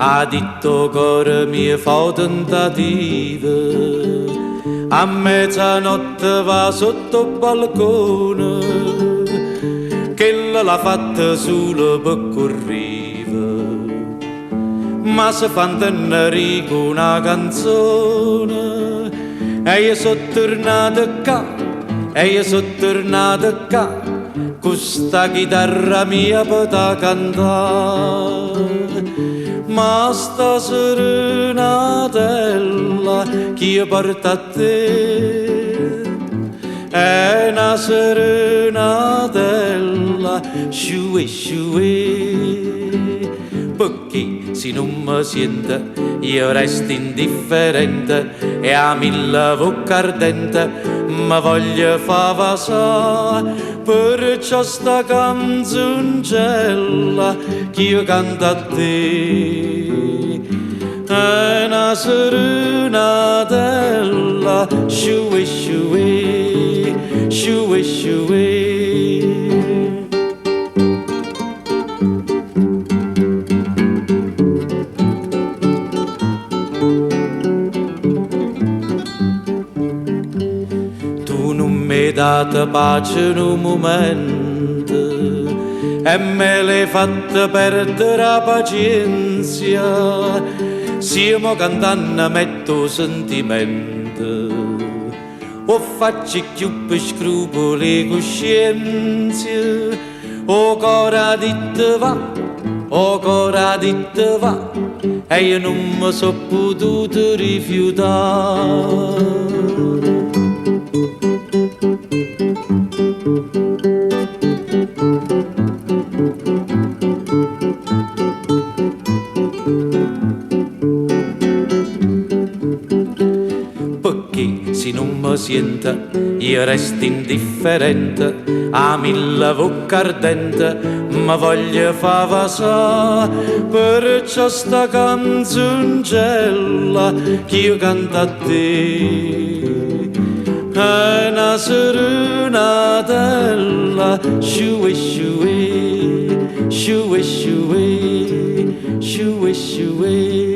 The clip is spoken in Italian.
Ha detto cuore mio fa tentativa, a mezzanotte va sotto il balcone, che l'ha fatta solo per corriva, ma se fa intendere con una canzone, e io sono tornata qua, e io sono tornata qua, con sta chitarra mia per cantare. Ma sta serenatella che io porto a te è una serenatella sciue sciue, perché se non mi sente io resto indifferente e a mille bocca ardente mi voglio fa vasare. Perciò sta canzoncella che io canto a te è una serenatella sciue sciue sciue sciue. Tu non mi date pace in un momento e me l'hai fatta perdere la pazienza. Siamo cantando metto sentimento o faccio più per scrupoli coscienze. O cora ditte va, o cora ditte va, e io non mi so potuto rifiutare. Perché se non mi sente io resto indifferente a mille bocca ardente ma voglio fa vasare. Perciò sta canzoncella che io canto a te è una serenatella sciue sciue sciue sciue sciue sciue.